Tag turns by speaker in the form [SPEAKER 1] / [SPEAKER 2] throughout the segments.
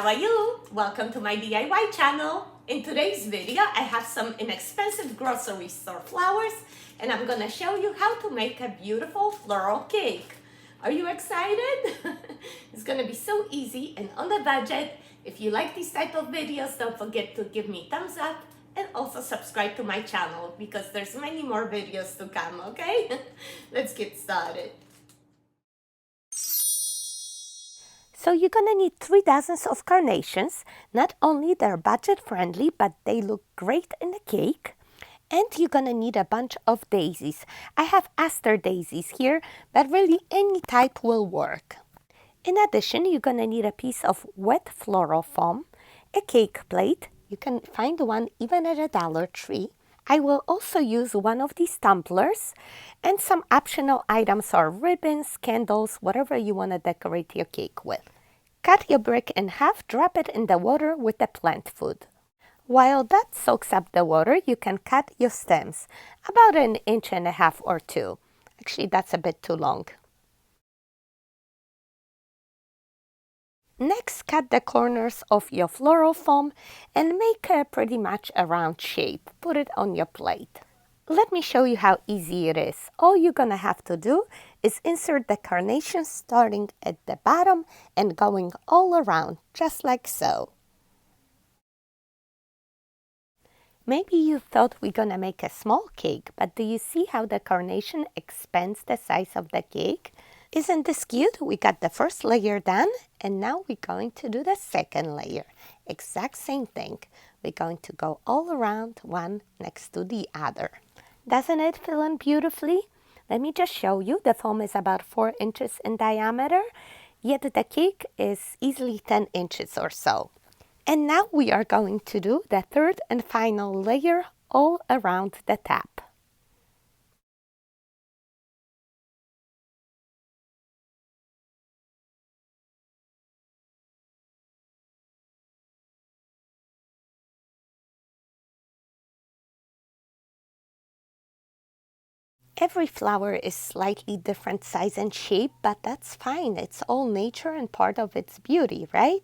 [SPEAKER 1] how are you? Welcome to my DIY channel. In today's video, I have some inexpensive grocery store flowers and I'm gonna show you how to make a beautiful floral cake. Are you excited? It's gonna be so easy and on the budget. If you like these type of videos, don't forget to give me thumbs up and also subscribe to my channel because there's many more videos to come, okay? Let's get started. So you're gonna need 3 dozens of carnations. Not only they're budget friendly, but they look great in the cake. And you're gonna need a bunch of daisies. I have aster daisies here, but really any type will work. In addition, you're gonna need a piece of wet floral foam, a cake plate. You can find one even at a Dollar Tree. I will also use one of these tumblers, and some optional items are ribbons, candles, whatever you want to decorate your cake with. Cut your brick in half, drop it in the water with the plant food. While that soaks up the water, you can cut your stems, about 1.5 inches or 2. Actually, that's a bit too long. Next, cut the corners of your floral foam and make pretty much a round shape. Put it on your plate. Let me show you how easy it is. All you're gonna have to do is insert the carnation starting at the bottom and going all around, just like so. Maybe you thought we're gonna make a small cake, but do you see how the carnation expands the size of the cake? Isn't this cute? We got the first layer done, and now we're going to do the second layer. Exact same thing. We're going to go all around, one next to the other. Doesn't it fill in beautifully? Let me just show you. The foam is about 4 inches in diameter, yet the cake is easily 10 inches or so. And now we are going to do the third and final layer all around the top. Every flower is slightly different size and shape, but that's fine. It's all nature and part of its beauty, right?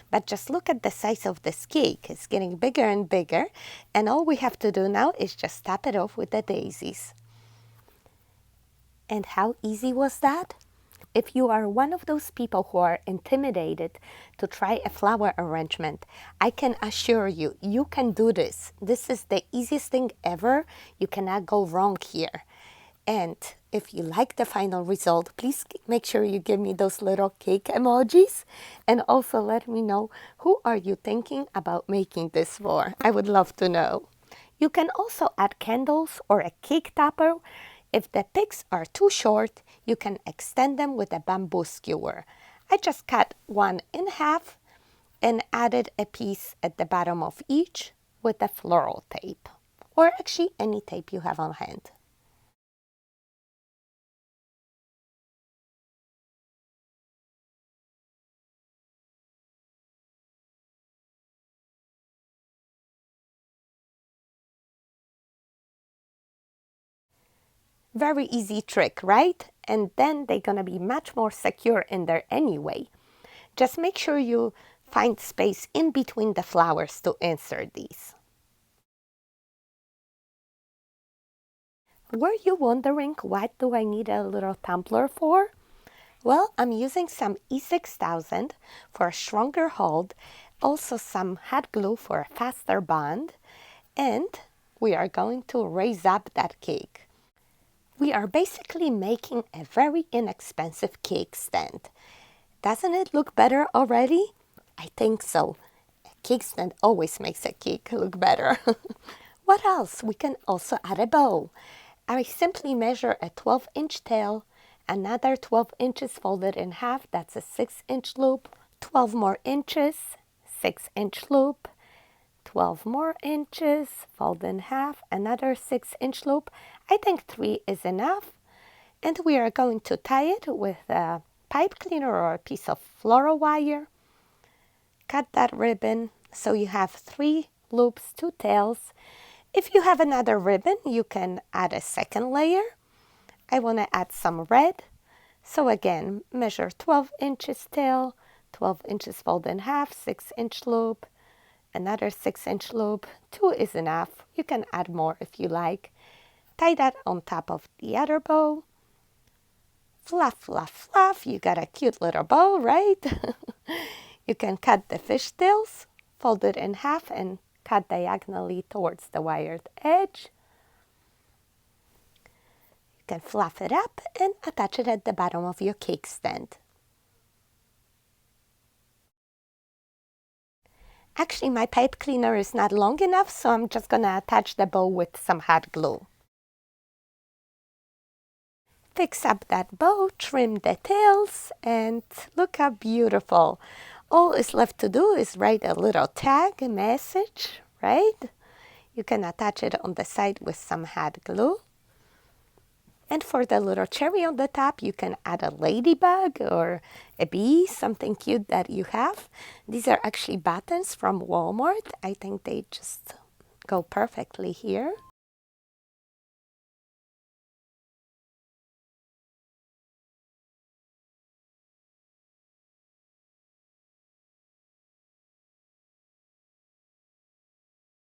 [SPEAKER 1] But just look at the size of this cake. It's getting bigger and bigger, and all we have to do now is just top it off with the daisies. And how easy was that? If you are one of those people who are intimidated to try a flower arrangement, I can assure you, you can do this. This is the easiest thing ever. You cannot go wrong here. And if you like the final result, please make sure you give me those little cake emojis. And also let me know, who are you thinking about making this for? I would love to know. You can also add candles or a cake topper. If the picks are too short, you can extend them with a bamboo skewer. I just cut one in half and added a piece at the bottom of each with the floral tape, or actually any tape you have on hand. Very easy trick, right? And then they're gonna be much more secure in there anyway. Just make sure you find space in between the flowers to insert these. Were you wondering, what do I need a little tumbler for? Well, I'm using some E6000 for a stronger hold, also some hot glue for a faster bond, and we are going to raise up that cake. We are basically making a very inexpensive cake stand. Doesn't it look better already? I think so. A cake stand always makes a cake look better. What else? We can also add a bow. I simply measure a 12-inch tail, another 12 inches folded in half, that's a 6-inch loop, 12 more inches, 6-inch loop, 12 more inches, fold in half, another 6-inch loop. I think 3 is enough. And we are going to tie it with a pipe cleaner or a piece of floral wire. Cut that ribbon so you have 3 loops, 2 tails. If you have another ribbon, you can add a second layer. I want to add some red. So again, measure 12 inches tail, 12 inches fold in half, 6-inch loop, another 6-inch loop. 2 is enough. You can add more if you like. Tie that on top of the other bow. Fluff, fluff, fluff. You got a cute little bow, right? You can cut the fishtails, fold it in half, and cut diagonally towards the wired edge. You can fluff it up and attach it at the bottom of your cake stand. Actually, my pipe cleaner is not long enough, so I'm just gonna attach the bow with some hot glue. Fix up that bow, trim the tails, and look how beautiful. All is left to do is write a little tag, a message, right? You can attach it on the side with some hot glue. And for the little cherry on the top, you can add a ladybug or a bee, something cute that you have. These are actually buttons from Walmart. I think they just go perfectly here.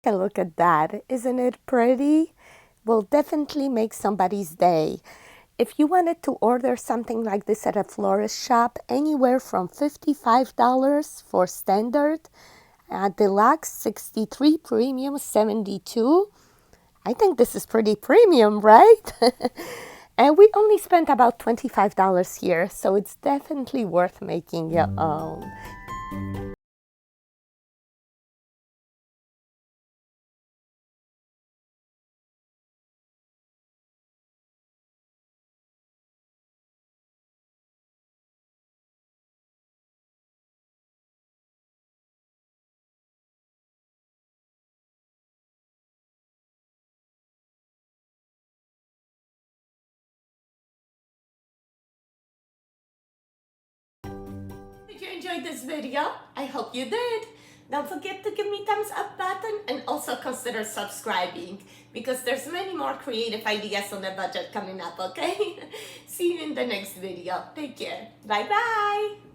[SPEAKER 1] Look at that. Isn't it pretty? Will definitely make somebody's day. If you wanted to order something like this at a florist shop, anywhere from $55 for standard, deluxe 63, premium 72. I think this is pretty premium, right? And we only spent about $25 here, so it's definitely worth making your own. Did you enjoy this video? I hope you did. Don't forget to give me thumbs up button and also consider subscribing because there's many more creative ideas on the budget coming up, okay? See you in the next video. Take care. Bye bye.